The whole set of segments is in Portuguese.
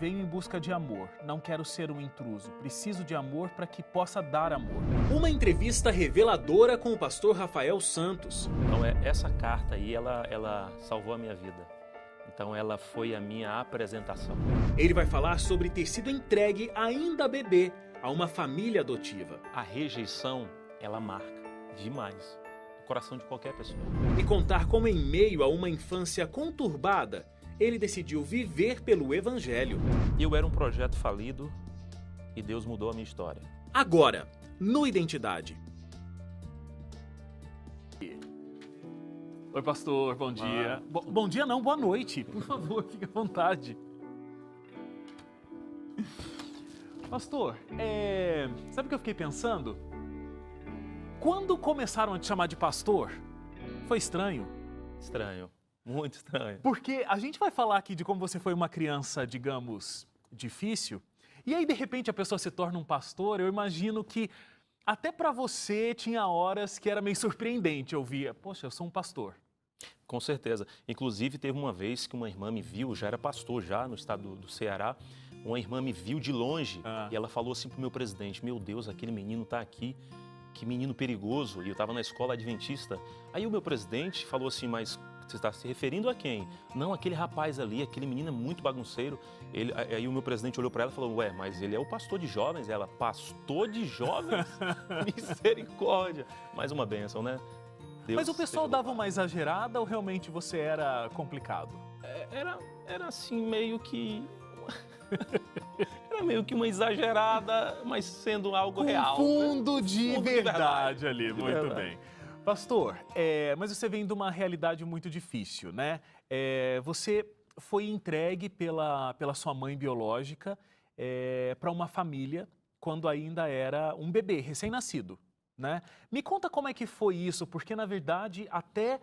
venho em busca de amor. Não quero ser um intruso. Preciso de amor para que possa dar amor. Uma entrevista reveladora com o pastor Rafael Santos. Então essa carta aí, ela salvou a minha vida. Então ela foi a minha apresentação. Ele vai falar sobre ter sido entregue ainda bebê a uma família adotiva. A rejeição, ela marca demais o coração de qualquer pessoa. E contar como em meio a uma infância conturbada, ele decidiu viver pelo Evangelho. Eu era um projeto falido e Deus mudou a minha história. Agora, no Identidade. Oi, pastor, bom dia. Bom dia não, boa noite. Por favor, fique à vontade. Pastor, sabe o que eu fiquei pensando? Quando começaram a te chamar de pastor, foi estranho. Estranho, muito estranho. Porque a gente vai falar aqui de como você foi uma criança, digamos, difícil, e aí de repente a pessoa se torna um pastor. Eu imagino que até para você tinha horas que era meio surpreendente ouvir, poxa, eu sou um pastor. Com certeza. Inclusive teve uma vez que uma irmã me viu, já era pastor já no estado do Ceará, uma irmã me viu de longe e ela falou assim pro meu presidente, meu Deus, aquele menino tá aqui, que menino perigoso. E eu estava na escola adventista. Aí o meu presidente falou assim, mas você está se referindo a quem? Não, aquele rapaz ali, aquele menino é muito bagunceiro. Aí o meu presidente olhou para ela e falou, ué, mas ele é o pastor de jovens. Ela, pastor de jovens? Misericórdia. Mais uma bênção, né? Deus, mas o pessoal dava uma exagerada ou realmente você era complicado? Era assim, meio que... Era meio que uma exagerada, mas sendo algo real. Fundo de verdade ali, De muito verdade. bem. Pastor, mas você vem de uma realidade muito difícil, né? Você foi entregue pela sua mãe biológica para uma família quando ainda era um bebê, recém-nascido, né? Me conta como é que foi isso, porque na verdade até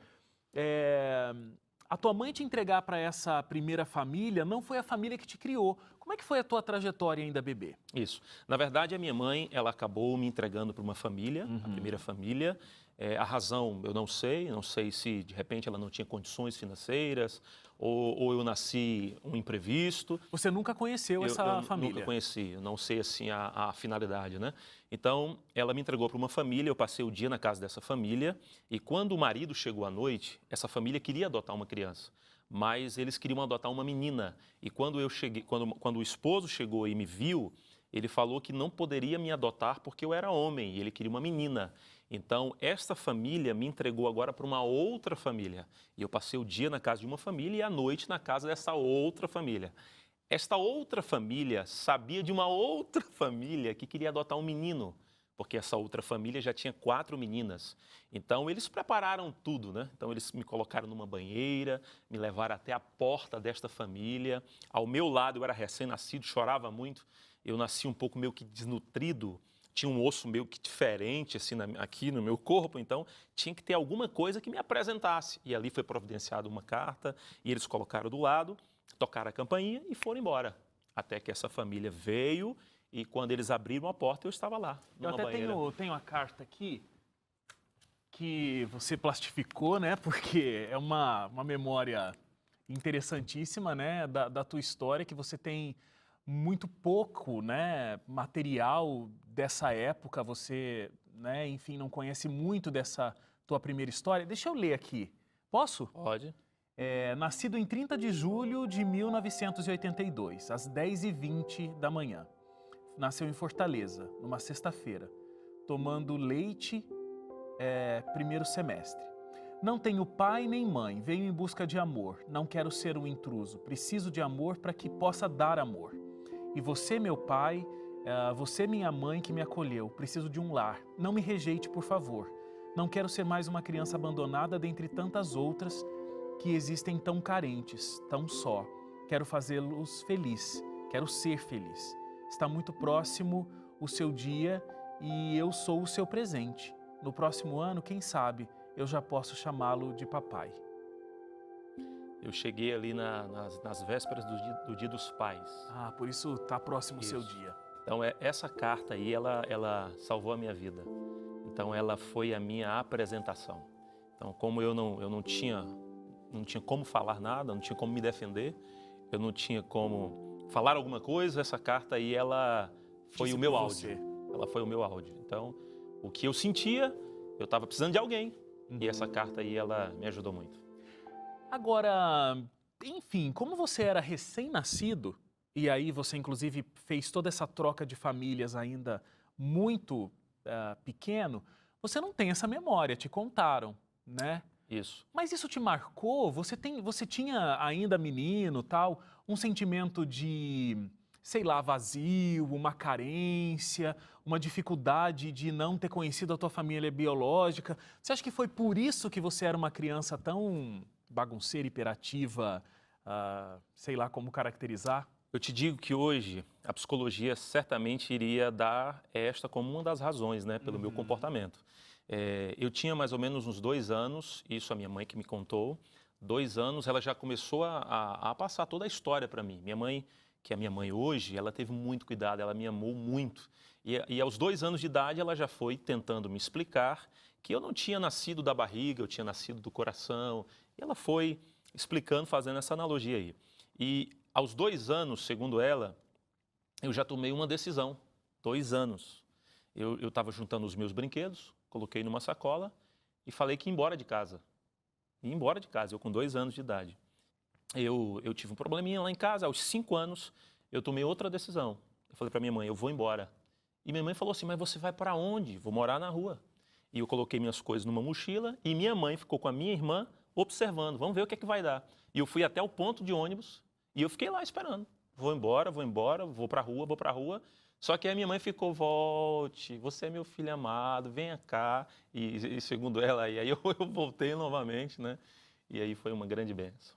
a tua mãe te entregar para essa primeira família não foi a família que te criou. Como é que foi a tua trajetória ainda bebê? Isso. Na verdade, a minha mãe, ela acabou me entregando para uma família, a primeira família. A razão eu não sei se de repente ela não tinha condições financeiras ou eu nasci um imprevisto. Você nunca conheceu essa família? Nunca conheci, eu não sei assim a finalidade, né? Então, ela me entregou para uma família, eu passei o dia na casa dessa família e quando o marido chegou à noite, essa família queria adotar uma criança, mas eles queriam adotar uma menina. E quando eu cheguei, quando o esposo chegou e me viu, ele falou que não poderia me adotar porque eu era homem e ele queria uma menina. Então, esta família me entregou agora para uma outra família. E eu passei o dia na casa de uma família e à noite na casa dessa outra família. Esta outra família sabia de uma outra família que queria adotar um menino, porque essa outra família já tinha 4 meninas. Então, eles prepararam tudo, né? Então, eles me colocaram numa banheira, me levaram até a porta desta família. Ao meu lado, eu era recém-nascido, chorava muito. Eu nasci um pouco meio que desnutrido, tinha um osso meio que diferente assim, aqui no meu corpo, então tinha que ter alguma coisa que me apresentasse. E ali foi providenciada uma carta e eles colocaram do lado, tocaram a campainha e foram embora. Até que essa família veio e quando eles abriram a porta eu estava lá, numa banheira. Tenho a carta aqui que você plastificou, né? Porque é uma memória interessantíssima, né? Da tua história, que você tem muito pouco, né, material dessa época, você, né, enfim, não conhece muito dessa tua primeira história. Deixa eu ler aqui. Posso? Pode. Nascido em 30 de julho de 1982, às 10h20 da manhã. Nasceu em Fortaleza, numa sexta-feira, tomando leite, primeiro semestre. Não tenho pai nem mãe, venho em busca de amor. Não quero ser um intruso, preciso de amor para que possa dar amor. E você, meu pai, você, minha mãe que me acolheu, preciso de um lar. Não me rejeite, por favor. Não quero ser mais uma criança abandonada dentre tantas outras que existem tão carentes, tão só. Quero fazê-los feliz, quero ser feliz. Está muito próximo o seu dia e eu sou o seu presente. No próximo ano, quem sabe, eu já posso chamá-lo de papai. Eu cheguei ali nas vésperas do dia dos pais. Ah, por isso está próximo o seu dia. Então, essa carta aí, ela salvou a minha vida. Então, ela foi a minha apresentação. Então, como eu não tinha como falar nada, não tinha como me defender, eu não tinha como falaram alguma coisa, essa carta aí, ela foi Disse o meu por áudio. você. Ela foi o meu áudio. Então, o que eu sentia, eu estava precisando de alguém. E essa carta aí, ela me ajudou muito. Agora, enfim, como você era recém-nascido, e aí você inclusive fez toda essa troca de famílias ainda muito pequeno, você não tem essa memória, te contaram, né? Isso. Mas isso te marcou? Você tinha ainda menino, tal, um sentimento de, sei lá, vazio, uma carência, uma dificuldade de não ter conhecido a tua família biológica? Você acha que foi por isso que você era uma criança tão bagunceira, hiperativa, sei lá como caracterizar? Eu te digo que hoje a psicologia certamente iria dar esta como uma das razões, né, pelo meu comportamento. Eu tinha mais ou menos uns 2 anos, isso a minha mãe que me contou, 2 anos, ela já começou a passar toda a história para mim. Minha mãe, que é a minha mãe hoje, ela teve muito cuidado, ela me amou muito. E aos 2 anos de idade, ela já foi tentando me explicar que eu não tinha nascido da barriga, eu tinha nascido do coração. E ela foi explicando, fazendo essa analogia aí. E aos 2 anos, segundo ela, eu já tomei uma decisão. 2 anos. Eu estava juntando os meus brinquedos, coloquei numa sacola e falei que ia embora de casa. Ia embora de casa, eu com 2 anos de idade. Eu tive um probleminha lá em casa, aos 5 anos, eu tomei outra decisão. Eu falei para minha mãe, eu vou embora. E minha mãe falou assim, mas você vai para onde? Vou morar na rua. E eu coloquei minhas coisas numa mochila e minha mãe ficou com a minha irmã observando, vamos ver o que é que vai dar. E eu fui até o ponto de ônibus e eu fiquei lá esperando. Vou embora, vou para a rua, vou para a rua. Só que a minha mãe ficou, volte, você é meu filho amado, venha cá. E segundo ela, aí eu voltei novamente, né? E aí foi uma grande bênção.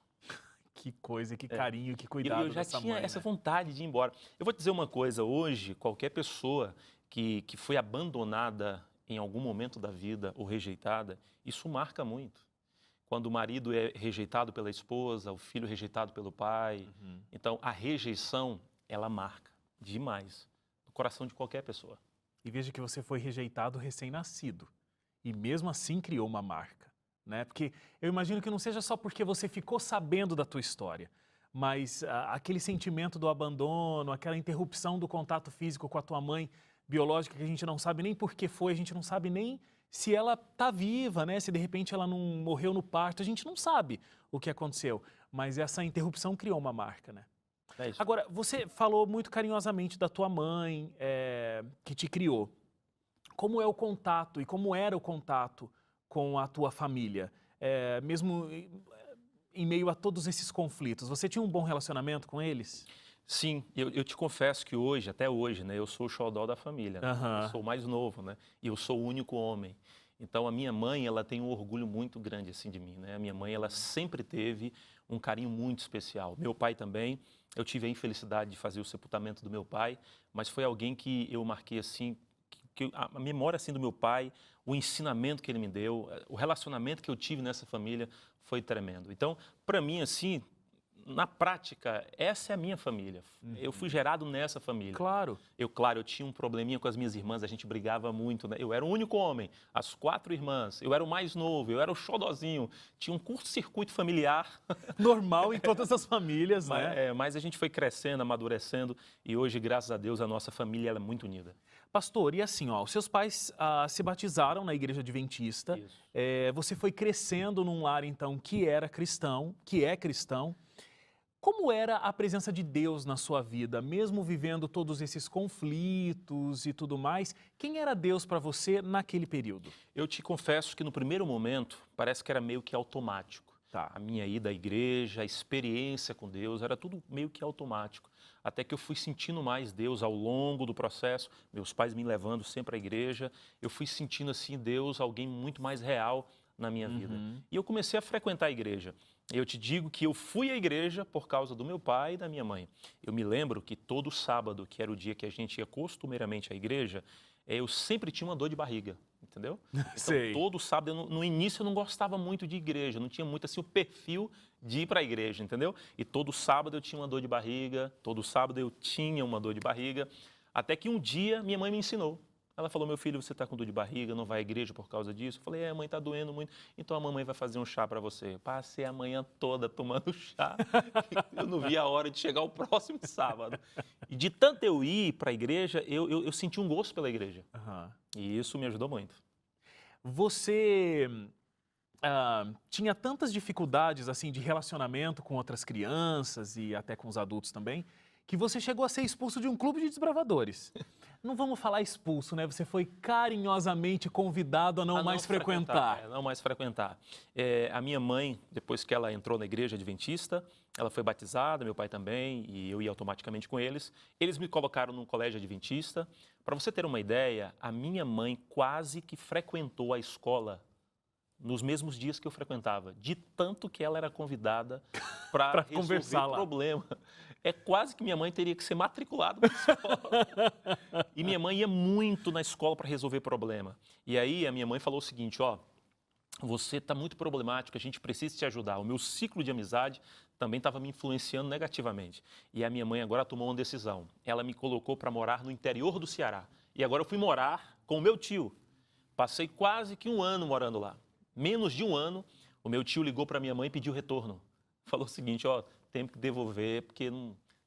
Que coisa, que carinho, que cuidado Eu já dessa tinha mãe, essa né? vontade de ir embora. Eu vou te dizer uma coisa, hoje, qualquer pessoa que foi abandonada em algum momento da vida ou rejeitada, isso marca muito. Quando o marido é rejeitado pela esposa, o filho rejeitado pelo pai. Então, a rejeição, ela marca demais no coração de qualquer pessoa. E veja que você foi rejeitado recém-nascido. E mesmo assim criou uma marca, né? Porque eu imagino que não seja só porque você ficou sabendo da tua história, mas aquele sentimento do abandono, aquela interrupção do contato físico com a tua mãe biológica, que a gente não sabe nem por que foi, a gente não sabe nem se ela está viva, né? Se de repente ela não morreu no parto, a gente não sabe o que aconteceu. Mas essa interrupção criou uma marca, né? É isso. Agora, você falou muito carinhosamente da tua mãe, que te criou. Como é o contato e como era o contato com a tua família? Mesmo em meio a todos esses conflitos, você tinha um bom relacionamento com eles? Sim, eu te confesso que hoje, até hoje, né, eu sou o xodó da família, né? Aham. Eu sou o mais novo, né? E eu sou o único homem. Então, a minha mãe, ela tem um orgulho muito grande, assim, de mim, né? A minha mãe, ela sempre teve um carinho muito especial. Meu pai também, eu tive a infelicidade de fazer o sepultamento do meu pai, mas foi alguém que eu marquei, assim, que a memória, assim, do meu pai, o ensinamento que ele me deu, o relacionamento que eu tive nessa família foi tremendo. Então, para mim, assim, na prática, essa é a minha família. Eu fui gerado nessa família. Claro. Eu tinha um probleminha com as minhas irmãs, a gente brigava muito, né? Eu era o único homem, as 4 irmãs, eu era o mais novo, eu era o xodozinho, tinha um curto-circuito familiar. Normal em todas as famílias, né? Mas a gente foi crescendo, amadurecendo e hoje, graças a Deus, a nossa família ela é muito unida. Pastor, e assim, ó, os seus pais se batizaram na igreja adventista, Isso. você foi crescendo num lar, então, que era cristão, que é cristão. Como era a presença de Deus na sua vida, mesmo vivendo todos esses conflitos e tudo mais? Quem era Deus para você naquele período? Eu te confesso que no primeiro momento parece que era meio que automático. Tá. A minha ida à igreja, a experiência com Deus, era tudo meio que automático. Até que eu fui sentindo mais Deus ao longo do processo, meus pais me levando sempre à igreja, eu fui sentindo assim Deus, alguém muito mais real na minha vida. E eu comecei a frequentar a igreja. Eu te digo que eu fui à igreja por causa do meu pai e da minha mãe. Eu me lembro que todo sábado, que era o dia que a gente ia costumeiramente à igreja, eu sempre tinha uma dor de barriga, entendeu? Então, Sei. todo sábado, no início eu não gostava muito de igreja, não tinha muito assim o perfil de ir para a igreja, entendeu? E todo sábado eu tinha uma dor de barriga, todo sábado eu tinha uma dor de barriga, até que um dia minha mãe me ensinou Ela falou, meu filho, você está com dor de barriga, não vai à igreja por causa disso? Eu falei, mãe, está doendo muito, então a mamãe vai fazer um chá para você. Passei a manhã toda tomando chá, eu não vi a hora de chegar o próximo sábado. E de tanto eu ir para a igreja, eu senti um gosto pela igreja. E isso me ajudou muito. Você tinha tantas dificuldades assim de relacionamento com outras crianças e até com os adultos também, que você chegou a ser expulso de um clube de desbravadores. Não vamos falar expulso, né? Você foi carinhosamente convidado a não mais frequentar. Não mais frequentar. A minha mãe, depois que ela entrou na igreja adventista, ela foi batizada, meu pai também, e eu ia automaticamente com eles. Eles me colocaram num colégio adventista. Para você ter uma ideia, a minha mãe quase que frequentou a escola nos mesmos dias que eu frequentava, de tanto que ela era convidada para conversar o lá. problema. É quase que minha mãe teria que ser matriculada na escola. E minha mãe ia muito na escola para resolver problema. E aí a minha mãe falou o seguinte, você está muito problemático, a gente precisa te ajudar. O meu ciclo de amizade também estava me influenciando negativamente. E a minha mãe agora tomou uma decisão. Ela me colocou para morar no interior do Ceará. E agora eu fui morar com o meu tio. Passei quase que um ano morando lá. Menos de um ano, o meu tio ligou para minha mãe e pediu retorno. Falou o seguinte, tem que devolver porque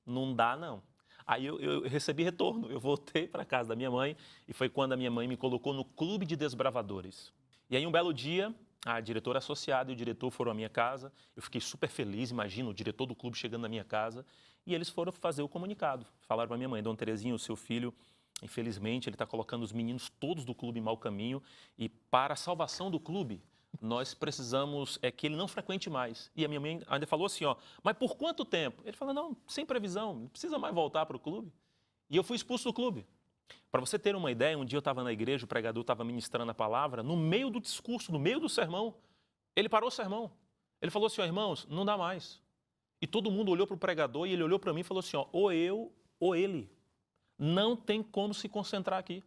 não dá não. Aí eu recebi retorno, eu voltei para casa da minha mãe e foi quando a minha mãe me colocou no clube de desbravadores. E aí um belo dia, a diretora associada e o diretor foram à minha casa, eu fiquei super feliz, imagina o diretor do clube chegando na minha casa e eles foram fazer o comunicado. Falaram para minha mãe, Dona Terezinha, o seu filho, infelizmente, ele está colocando os meninos todos do clube em mau caminho e para a salvação do clube, nós precisamos que ele não frequente mais. E a minha mãe ainda falou assim, mas por quanto tempo? Ele falou, não, sem previsão, não precisa mais voltar para o clube. E eu fui expulso do clube. Para você ter uma ideia, um dia eu estava na igreja, o pregador estava ministrando a palavra, no meio do discurso, no meio do sermão, ele parou o sermão. Ele falou assim, irmãos, não dá mais. E todo mundo olhou para o pregador e ele olhou para mim e falou assim, ou eu ou ele. Não tem como se concentrar aqui.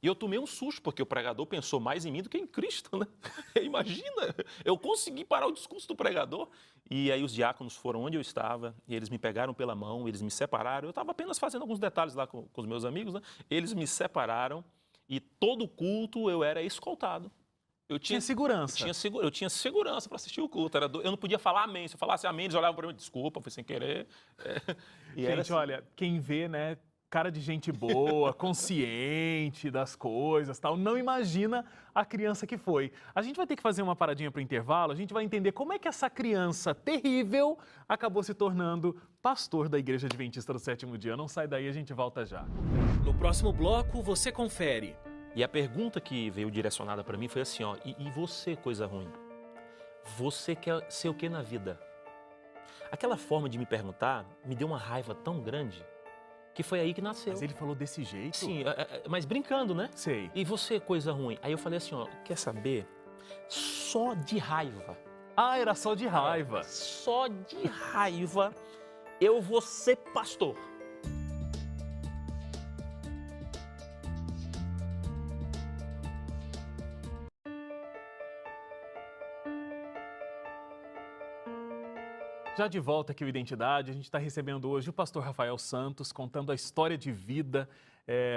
E eu tomei um susto, porque o pregador pensou mais em mim do que em Cristo, né? Imagina, eu consegui parar o discurso do pregador. E aí os diáconos foram onde eu estava, e eles me pegaram pela mão, eles me separaram. Eu estava apenas fazendo alguns detalhes lá com os meus amigos, né? Eles me separaram e todo culto eu era escoltado. Eu tinha segurança. Eu tinha segurança para assistir o culto. Eu não podia falar amém. Se eu falasse amém, eles olhavam para mim, desculpa, foi sem querer. E gente, assim. Olha, quem vê, né? Cara de gente boa, consciente das coisas, tal, não imagina a criança que foi. A gente vai ter que fazer uma paradinha para o intervalo, a gente vai entender como é que essa criança terrível acabou se tornando pastor da Igreja Adventista do Sétimo Dia. Não sai daí, a gente volta já. No próximo bloco, você confere. E a pergunta que veio direcionada para mim foi assim, e você, coisa ruim? Você quer ser o que na vida? Aquela forma de me perguntar me deu uma raiva tão grande que foi aí que nasceu. Mas ele falou desse jeito? Sim, mas brincando, né? Sei. E você, coisa ruim? Aí eu falei assim, quer saber? Só de raiva. Era só de raiva. Só de raiva eu vou ser pastor. Já de volta aqui o Identidade, a gente está recebendo hoje o pastor Rafael Santos, contando a história de vida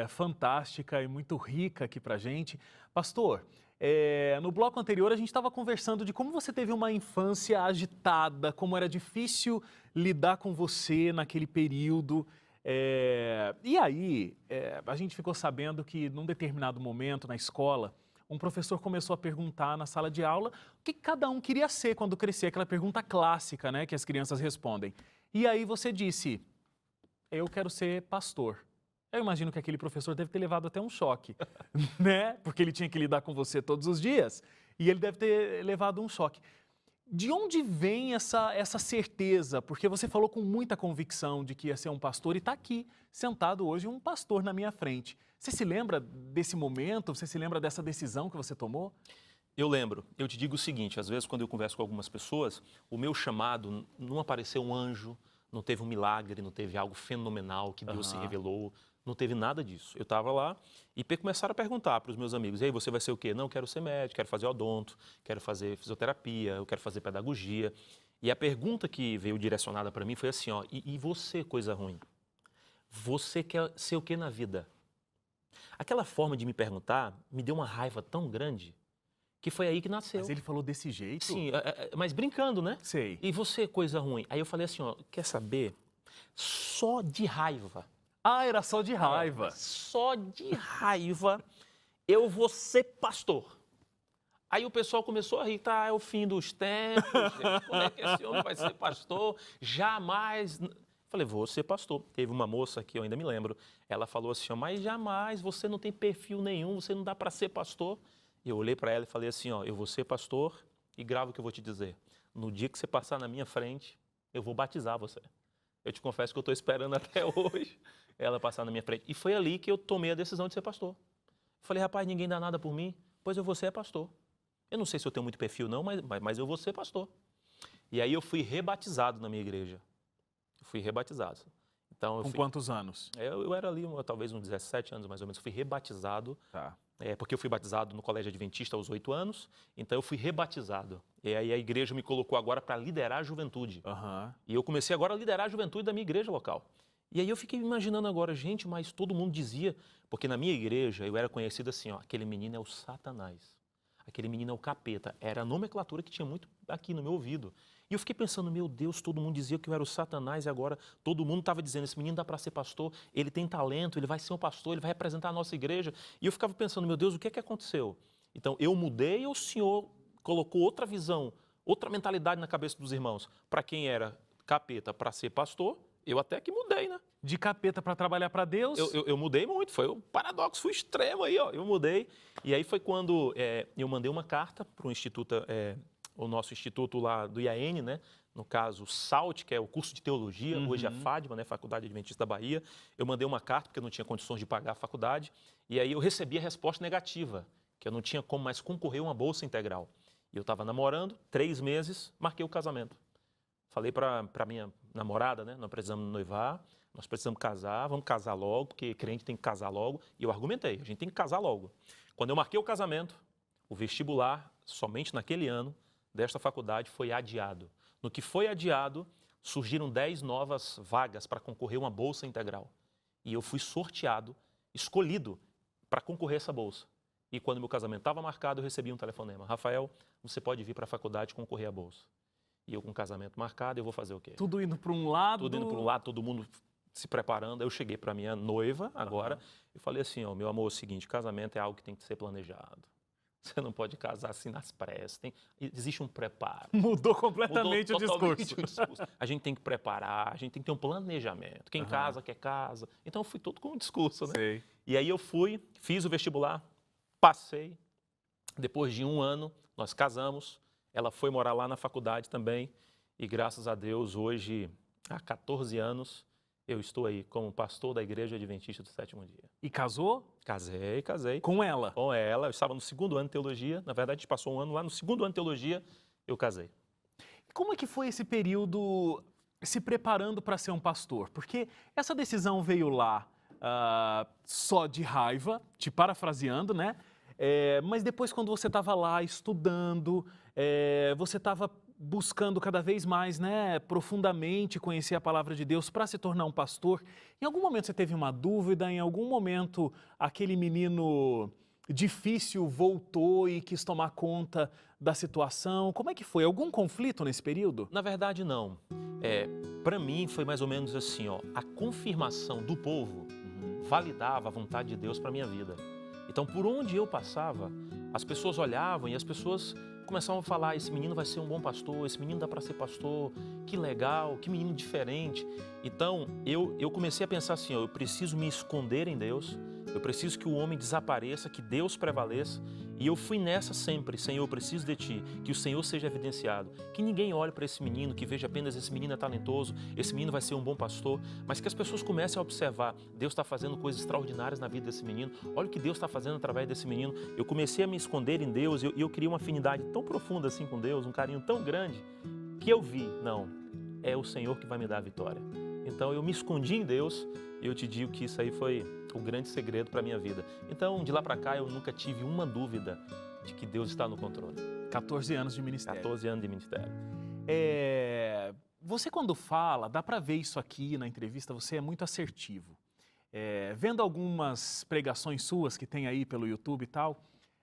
fantástica e muito rica aqui pra gente. Pastor, no bloco anterior a gente estava conversando de como você teve uma infância agitada, como era difícil lidar com você naquele período. E aí, a gente ficou sabendo que num determinado momento na escola, um professor começou a perguntar na sala de aula o que cada um queria ser quando crescer, aquela pergunta clássica, né, que as crianças respondem. E aí você disse, eu quero ser pastor. Eu imagino que aquele professor deve ter levado até um choque, né? Porque ele tinha que lidar com você todos os dias e ele deve ter levado um choque. De onde vem essa certeza? Porque você falou com muita convicção de que ia ser um pastor e está aqui, sentado hoje, um pastor na minha frente. Você se lembra desse momento? Você se lembra dessa decisão que você tomou? Eu lembro. Eu te digo o seguinte, às vezes quando eu converso com algumas pessoas, o meu chamado não apareceu um anjo, não teve um milagre, não teve algo fenomenal que Deus se revelou, não teve nada disso. Eu estava lá e começaram a perguntar para os meus amigos, e aí, você vai ser o quê? Não, quero ser médico, quero fazer odonto, quero fazer fisioterapia, eu quero fazer pedagogia. E a pergunta que veio direcionada para mim foi assim, e você, coisa ruim? Você quer ser o quê na vida? Aquela forma de me perguntar me deu uma raiva tão grande que foi aí que nasceu. Mas ele falou desse jeito? Sim, mas brincando, né? Sei. E você, coisa ruim. Aí eu falei assim, ó, quer saber? Só de raiva. Ah, era só de raiva. Só de raiva eu vou ser pastor. Aí o pessoal começou a rir, tá, é o fim dos tempos, gente, como é que esse homem vai ser pastor? Jamais. Falei, vou ser pastor. Teve uma moça que eu ainda me lembro, ela falou assim, ó, mas jamais, você não tem perfil nenhum, você não dá para ser pastor. E eu olhei para ela e falei assim, ó, eu vou ser pastor e gravo o que eu vou te dizer. No dia que você passar na minha frente, eu vou batizar você. Eu te confesso que eu estou esperando até hoje ela passar na minha frente. E foi ali que eu tomei a decisão de ser pastor. Falei, rapaz, ninguém dá nada por mim, pois eu vou ser pastor. Eu não sei se eu tenho muito perfil não, mas eu vou ser pastor. E aí eu fui rebatizado na minha igreja. Eu fui rebatizado. Então, Com quantos anos? Eu era ali, talvez uns 17 anos mais ou menos. Eu fui rebatizado, Tá. porque eu fui batizado no colégio adventista aos 8 anos. Então eu fui rebatizado. E aí a igreja me colocou agora para liderar a juventude. Aham. E eu comecei agora a liderar a juventude da minha igreja local. E aí eu fiquei imaginando agora, gente, mas todo mundo dizia, porque na minha igreja eu era conhecido assim, ó, aquele menino é o Satanás. Aquele menino é o capeta. Era a nomenclatura que tinha muito aqui no meu ouvido. E eu fiquei pensando, meu Deus, todo mundo dizia que eu era o Satanás e agora todo mundo estava dizendo, esse menino dá para ser pastor, ele tem talento, ele vai ser um pastor, ele vai representar a nossa igreja. E eu ficava pensando, meu Deus, o que é que aconteceu? Então, eu mudei ou o Senhor colocou outra visão, outra mentalidade na cabeça dos irmãos? Para quem era capeta para ser pastor, eu até que mudei, né? De capeta para trabalhar para Deus? Eu mudei muito, foi um paradoxo extremo aí, ó. Eu mudei. E aí foi quando eu mandei uma carta para o instituto, o nosso instituto lá do IAN, né? No caso, o SALT, que é o curso de teologia, hoje é a FADBA, né? Faculdade Adventista da Bahia. Eu mandei uma carta porque eu não tinha condições de pagar a faculdade. E aí eu recebi a resposta negativa, que eu não tinha como mais concorrer a uma bolsa integral. E eu estava namorando, 3 meses, marquei o casamento. Falei para minha namorada, né? Nós precisamos noivar. Nós precisamos casar, vamos casar logo, porque crente tem que casar logo. E eu argumentei, a gente tem que casar logo. Quando eu marquei o casamento, o vestibular, somente naquele ano, desta faculdade foi adiado. No que foi adiado, surgiram 10 novas vagas para concorrer a uma bolsa integral. E eu fui sorteado, escolhido para concorrer a essa bolsa. E quando meu casamento estava marcado, eu recebi um telefonema. Rafael, você pode vir para a faculdade concorrer à bolsa. E eu com o casamento marcado, eu vou fazer o quê? Tudo indo para um lado? Tudo indo para um lado, todo mundo se preparando. Eu cheguei para minha noiva agora e falei assim, ó, meu amor, é o seguinte, casamento é algo que tem que ser planejado. Você não pode casar assim nas pressas, existe um preparo. Mudou completamente o totalmente discurso. o discurso. A gente tem que preparar, a gente tem que ter um planejamento. Quem casa, quer casa. Então eu fui todo com um discurso, né? Sei. E aí eu fui, fiz o vestibular, passei. Depois de 1 ano, nós casamos. Ela foi morar lá na faculdade também. E graças a Deus, hoje, há 14 anos, eu estou aí como pastor da Igreja Adventista do Sétimo Dia. E casou? Casei. Com ela? Com ela. Eu estava no 2º ano de teologia. Na verdade, a gente passou 1 ano lá. No 2º ano de teologia, eu casei. Como é que foi esse período se preparando para ser um pastor? Porque essa decisão veio lá só de raiva, te parafraseando, né? Mas depois, quando você estava lá estudando, você estava buscando cada vez mais, né, profundamente conhecer a palavra de Deus para se tornar um pastor. Em algum momento você teve uma dúvida? Em algum momento aquele menino difícil voltou e quis tomar conta da situação? Como é que foi? Algum conflito nesse período? Na verdade, não. Para mim, foi mais ou menos assim, ó, a confirmação do povo validava a vontade de Deus para a minha vida. Então, por onde eu passava, as pessoas olhavam e as pessoas começavam a falar, esse menino vai ser um bom pastor, esse menino dá para ser pastor, que legal, que menino diferente. Então, eu comecei a pensar assim, ó, eu preciso me esconder em Deus, eu preciso que o homem desapareça, que Deus prevaleça. E eu fui nessa sempre, Senhor, eu preciso de Ti, que o Senhor seja evidenciado. Que ninguém olhe para esse menino, que veja apenas esse menino é talentoso, esse menino vai ser um bom pastor, mas que as pessoas comecem a observar, Deus está fazendo coisas extraordinárias na vida desse menino, olha o que Deus está fazendo através desse menino. Eu comecei a me esconder em Deus e eu criei uma afinidade tão profunda assim com Deus, um carinho tão grande, que eu vi, não, é o Senhor que vai me dar a vitória. Então eu me escondi em Deus e eu te digo que isso aí foi o grande segredo para a minha vida. Então, de lá para cá, eu nunca tive uma dúvida de que Deus está no controle. 14 anos de ministério. 14 anos de ministério. Você quando fala, dá para ver isso aqui na entrevista, você é muito assertivo. Vendo algumas pregações suas que tem aí pelo YouTube e tal,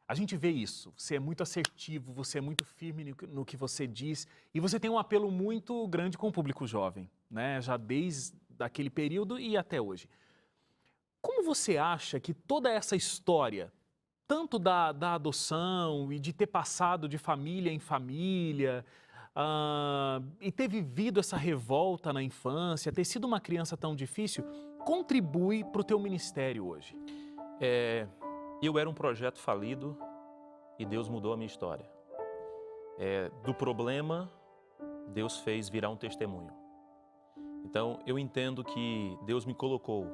a gente vê isso. Você é muito assertivo, você é muito firme no que você diz e você tem um apelo muito grande com o público jovem, né? Já desde aquele período e até hoje. Como você acha que toda essa história, tanto da adoção e de ter passado de família em família, e ter vivido essa revolta na infância, ter sido uma criança tão difícil, contribui para o teu ministério hoje? Eu era um projeto falido e Deus mudou a minha história. Do problema, Deus fez virar um testemunho. Então, eu entendo que Deus me colocou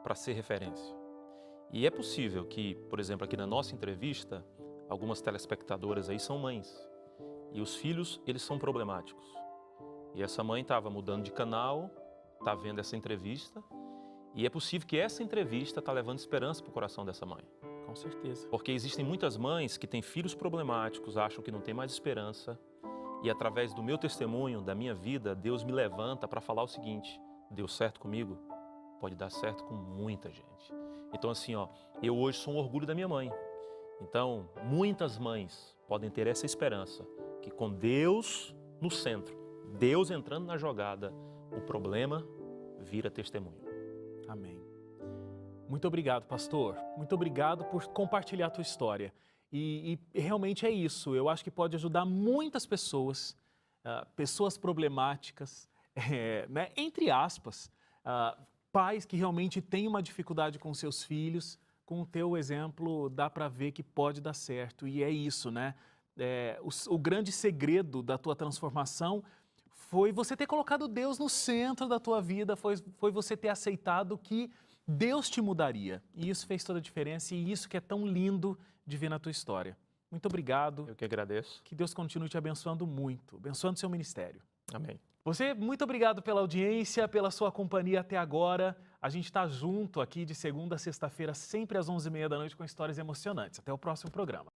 para ser referência. E é possível que, por exemplo, aqui na nossa entrevista, algumas telespectadoras aí são mães. E os filhos, eles são problemáticos. E essa mãe estava mudando de canal, está vendo essa entrevista, e é possível que essa entrevista está levando esperança para o coração dessa mãe. Com certeza. Porque existem muitas mães que têm filhos problemáticos, acham que não tem mais esperança, e através do meu testemunho, da minha vida, Deus me levanta para falar o seguinte: deu certo comigo? Pode dar certo com muita gente. Então assim, eu hoje sou um orgulho da minha mãe. Então, muitas mães podem ter essa esperança, que com Deus no centro, Deus entrando na jogada, o problema vira testemunho. Amém. Muito obrigado, pastor. Muito obrigado por compartilhar a tua história. E realmente é isso. Eu acho que pode ajudar muitas pessoas, pessoas problemáticas, né? Entre aspas, pais que realmente têm uma dificuldade com seus filhos. Com o teu exemplo, dá para ver que pode dar certo. E é isso, né? O grande segredo da tua transformação foi você ter colocado Deus no centro da tua vida, foi você ter aceitado que Deus te mudaria. E isso fez toda a diferença e isso que é tão lindo de ver na tua história. Muito obrigado. Eu que agradeço. Que Deus continue te abençoando muito, abençoando seu ministério. Amém. Você, muito obrigado pela audiência, pela sua companhia até agora. A gente está junto aqui de segunda a sexta-feira, sempre às 11h30 da noite, com histórias emocionantes. Até o próximo programa.